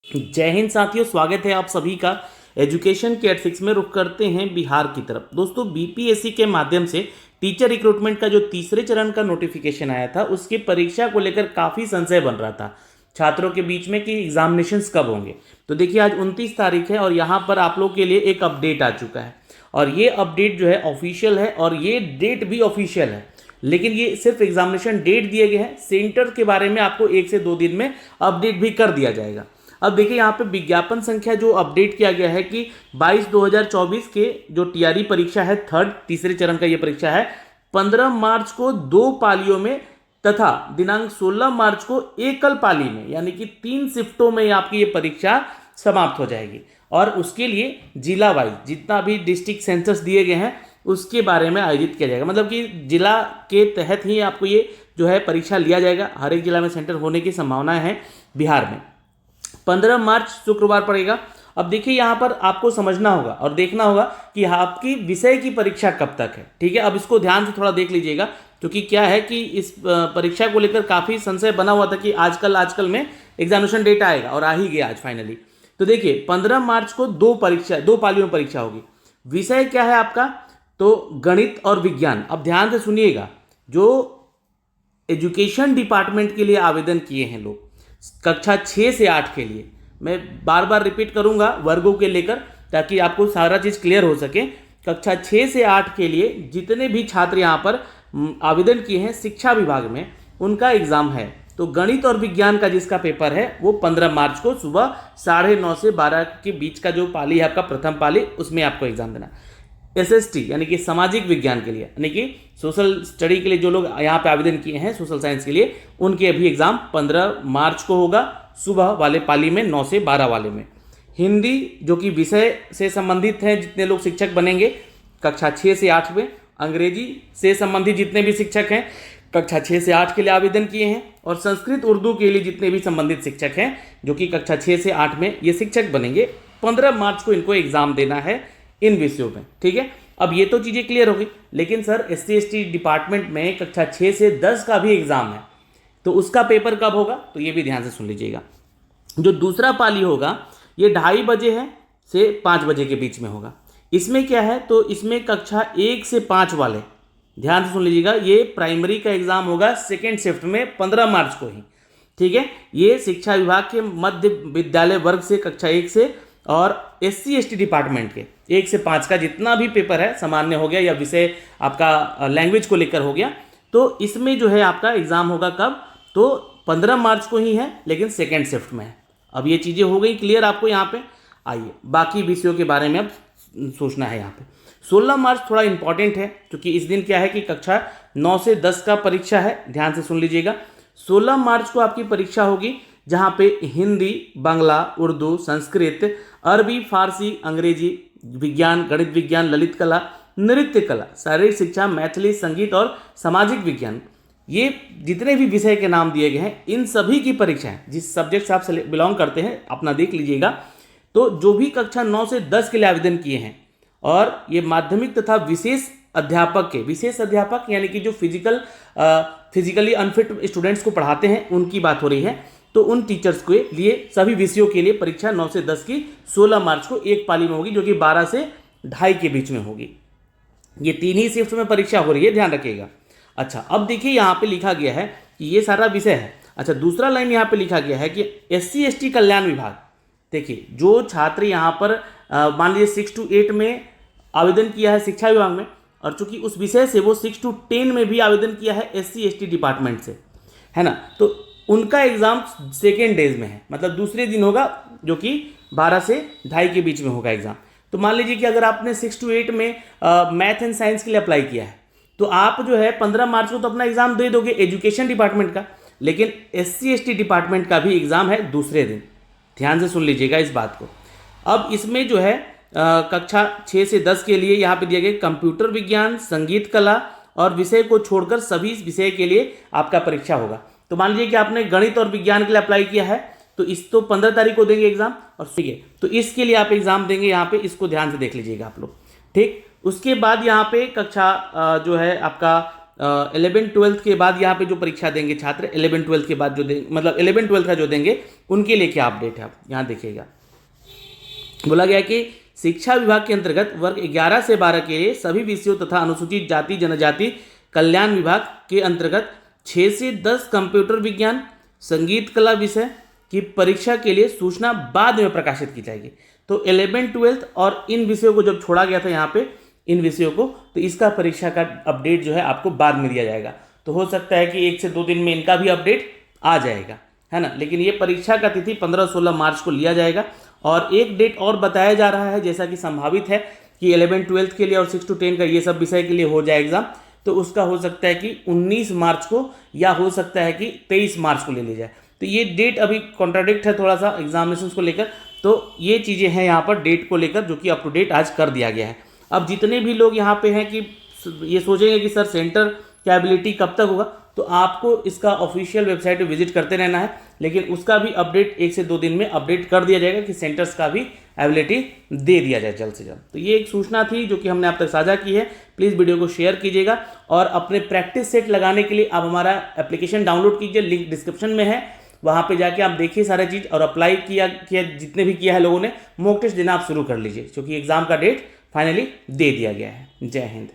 जय हिंद साथियों, स्वागत है आप सभी का। एजुकेशन के एथिक्स में रुख करते हैं बिहार की तरफ। दोस्तों, बीपीएससी के माध्यम से टीचर रिक्रूटमेंट का जो तीसरे चरण का नोटिफिकेशन आया था, उसकी परीक्षा को लेकर काफ़ी संशय बन रहा था छात्रों के बीच में कि एग्जामिनेशंस कब होंगे। तो देखिए, आज 29 तारीख है और यहाँ पर आप लोग के लिए एक अपडेट आ चुका है और ये अपडेट जो है ऑफिशियल है और ये डेट भी ऑफिशियल है। लेकिन ये सिर्फ एग्जामिनेशन डेट दिए गए हैं, सेंटर के बारे में आपको 1 से 2 दिन में अपडेट भी कर दिया जाएगा। अब देखिए, यहाँ पे विज्ञापन संख्या जो अपडेट किया गया है कि 22/2024 के जो टीआरई परीक्षा है, तीसरे चरण का ये परीक्षा है, 15 मार्च को 2 पालियों में तथा दिनांक 16 मार्च को एकल पाली में, यानी कि 3 शिफ्टों में आपकी ये परीक्षा समाप्त हो जाएगी। और उसके लिए जिला वाइज जितना भी डिस्ट्रिक्ट सेंसस दिए गए हैं उसके बारे में आयोजित किया जाएगा। मतलब कि जिला के तहत ही आपको ये जो है परीक्षा लिया जाएगा। हर एक जिला में सेंटर होने की संभावनाएं हैं बिहार में। 15 मार्च शुक्रवार पड़ेगा। अब देखिए, यहाँ पर आपको समझना होगा और देखना होगा कि आपकी विषय की परीक्षा कब तक है। ठीक है, अब इसको ध्यान से थोड़ा देख लीजिएगा, क्योंकि क्या है कि इस परीक्षा को लेकर काफ़ी संशय बना हुआ था कि आजकल में एग्जामिनेशन डेट आएगा और आ ही गया आज फाइनली। तो देखिए, 15 मार्च को 2 पालियों में परीक्षा होगी। विषय क्या है आपका? तो गणित और विज्ञान। अब ध्यान से सुनिएगा, जो एजुकेशन डिपार्टमेंट के लिए आवेदन किए हैं लोग कक्षा 6 से 8 के लिए, मैं बार बार रिपीट करूंगा वर्गों के लेकर ताकि आपको सारा चीज़ क्लियर हो सके। कक्षा 6 से 8 के लिए जितने भी छात्र यहाँ पर आवेदन किए हैं शिक्षा विभाग में, उनका एग्ज़ाम है। तो गणित और विज्ञान का जिसका पेपर है वो 15 मार्च को सुबह 9:30 से 12 के बीच का जो पाली है आपका, प्रथम पाली, उसमें आपको एग्ज़ाम देना। एसएसटी यानी कि सामाजिक विज्ञान के लिए, यानी कि सोशल स्टडी के लिए जो लोग यहाँ पे आवेदन किए हैं सोशल साइंस के लिए, उनके अभी एग्जाम 15 मार्च को होगा सुबह वाले पाली में, 9 से 12 वाले में। हिंदी जो कि विषय से संबंधित है, जितने लोग शिक्षक बनेंगे कक्षा 6 से 8 में, अंग्रेजी से संबंधित जितने भी शिक्षक हैं कक्षा 6 से 8 के लिए आवेदन किए हैं, और संस्कृत उर्दू के लिए जितने भी संबंधित शिक्षक हैं जो कि कक्षा 6 से 8 में ये शिक्षक बनेंगे, 15 मार्च को इनको एग्जाम देना है इन विषयों में। ठीक है, अब ये तो चीज़ें क्लियर हो गई। लेकिन सर, SC/ST डिपार्टमेंट में कक्षा 6 से 10 का भी एग्ज़ाम है, तो उसका पेपर कब होगा? तो ये भी ध्यान से सुन लीजिएगा। जो दूसरा पाली होगा ये 2:30 बजे है से 5 बजे के बीच में होगा। इसमें क्या है, तो इसमें कक्षा 1 से 5 वाले, ध्यान से सुन लीजिएगा, ये प्राइमरी का एग्ज़ाम होगा सेकेंड शिफ्ट में 15 मार्च को ही। ठीक है, ये शिक्षा विभाग के मध्य विद्यालय वर्ग से कक्षा 1 से और SC/ST डिपार्टमेंट के 1 से 5 का जितना भी पेपर है, सामान्य हो गया या विषय आपका लैंग्वेज को लेकर हो गया, तो इसमें जो है आपका एग्ज़ाम होगा कब? तो 15 मार्च को ही है, लेकिन सेकेंड शिफ्ट में है। अब ये चीज़ें हो गई क्लियर आपको यहाँ पे। आइए बाकी विषयों के बारे में अब सोचना है। यहाँ पे 16 मार्च थोड़ा इंपॉर्टेंट है, क्योंकि इस दिन क्या है कि कक्षा 9 से 10 का परीक्षा है। ध्यान से सुन लीजिएगा, 16 मार्च को आपकी परीक्षा होगी, जहाँ पे हिंदी, बांग्ला, उर्दू, संस्कृत, अरबी, फारसी, अंग्रेजी, विज्ञान, गणित विज्ञान, ललित कला, नृत्य कला, शारीरिक शिक्षा, मैथिली, संगीत और सामाजिक विज्ञान, ये जितने भी विषय के नाम दिए गए हैं, इन सभी की परीक्षाएं, जिस सब्जेक्ट से आप बिलोंग करते हैं अपना देख लीजिएगा। तो जो भी कक्षा 9 से 10 के लिए आवेदन किए हैं, और ये माध्यमिक तथा विशेष अध्यापक यानी कि जो फिजिकली अनफिट स्टूडेंट्स को पढ़ाते हैं, उनकी बात हो रही है। तो उन टीचर्स के लिए सभी विषयों के लिए परीक्षा 9 से 10 की 16 मार्च को एक पाली में होगी, जो कि 12 से 2:30 के बीच में होगी। ये 3 ही शिफ्ट में परीक्षा हो रही है, ध्यान रखिएगा। अच्छा, अब देखिए यहाँ पे लिखा गया है कि ये सारा विषय है। अच्छा, दूसरा लाइन यहाँ पे लिखा गया है कि SC/ST कल्याण विभाग। देखिए, जो छात्र यहाँ पर मान लीजिए 6 to 8 में आवेदन किया है शिक्षा विभाग में, और चूंकि उस विषय से वो 6 to 10 में भी आवेदन किया है SC/ST डिपार्टमेंट से, है ना, तो उनका एग्ज़ाम सेकेंड डेज में है, मतलब दूसरे दिन होगा, जो कि 12 से 2:30 के बीच में होगा एग्ज़ाम। तो मान लीजिए कि अगर आपने 6 to 8 में मैथ एंड साइंस के लिए अप्लाई किया है, तो आप जो है 15 मार्च को तो अपना एग्ज़ाम दे दोगे एजुकेशन डिपार्टमेंट का, लेकिन SC/ST डिपार्टमेंट का भी एग्ज़ाम है दूसरे दिन। ध्यान से सुन लीजिएगा इस बात को। अब इसमें जो है कक्षा 6 से 10 के लिए यहाँ पे दिया गया कंप्यूटर विज्ञान, संगीत कला और विषय को छोड़कर सभी विषय के लिए आपका परीक्षा होगा। तो मान लीजिए कि आपने गणित और विज्ञान के लिए अप्लाई किया है, तो इस तो 15 तारीख को देंगे एग्जाम, और ठीक है, तो इसके लिए आप एग्जाम देंगे यहाँ पे, इसको ध्यान से देख लीजिएगा आप लोग। ठीक, उसके बाद यहाँ पे कक्षा जो है आपका 11th-12th के बाद यहाँ पे जो परीक्षा देंगे छात्र 11th-12th के बाद जो देंगे, मतलब 11th-12th का जो देंगे, उनके लिए क्या अपडेट है आप यहाँ देखिएगा। बोला गया कि शिक्षा विभाग के अंतर्गत वर्ग 11 से 12 के लिए सभी विषयों तथा अनुसूचित जाति जनजाति कल्याण विभाग के अंतर्गत 6 से 10 कंप्यूटर विज्ञान संगीत कला विषय की परीक्षा के लिए सूचना बाद में प्रकाशित की जाएगी। तो 11th-12th और इन विषयों को जब छोड़ा गया था यहाँ पे, इन विषयों को, तो इसका परीक्षा का अपडेट जो है आपको बाद में दिया जाएगा। तो हो सकता है कि 1 से 2 दिन में इनका भी अपडेट आ जाएगा, है ना। लेकिन ये परीक्षा का तिथि 15-16 मार्च को लिया जाएगा। और एक डेट और बताया जा रहा है, जैसा कि संभावित है कि 11th-12th के लिए और 6 to 10 का ये सब विषय के लिए हो जाए एग्जाम, तो उसका हो सकता है कि 19 मार्च को या हो सकता है कि 23 मार्च को ले ली जाए। तो ये डेट अभी कॉन्ट्राडिक्ट है थोड़ा सा एग्जामिनेशन को लेकर। तो ये चीज़ें हैं यहाँ पर डेट को लेकर, जो कि अप टू डेट आज कर दिया गया है। अब जितने भी लोग यहाँ पे हैं कि ये सोचेंगे कि सर सेंटर की एबिलिटी कब तक होगा, तो आपको इसका ऑफिशियल वेबसाइट पे विजिट करते रहना है। लेकिन उसका भी अपडेट 1 से 2 दिन में अपडेट कर दिया जाएगा कि सेंटर्स का भी एबिलिटी दे दिया जाए जल्द से जल्द। तो ये एक सूचना थी जो कि हमने आप तक साझा की है। प्लीज़ वीडियो को शेयर कीजिएगा और अपने प्रैक्टिस सेट लगाने के लिए आप हमारा एप्लीकेशन डाउनलोड कीजिए, लिंक डिस्क्रिप्शन में है, वहाँ पे जाके आप देखिए सारे चीज़ और अप्लाई किया जितने भी किया है लोगों ने, मॉक टेस्ट देना आप शुरू कर लीजिए, क्योंकि एग्जाम का डेट फाइनली दे दिया गया है। जय हिंद।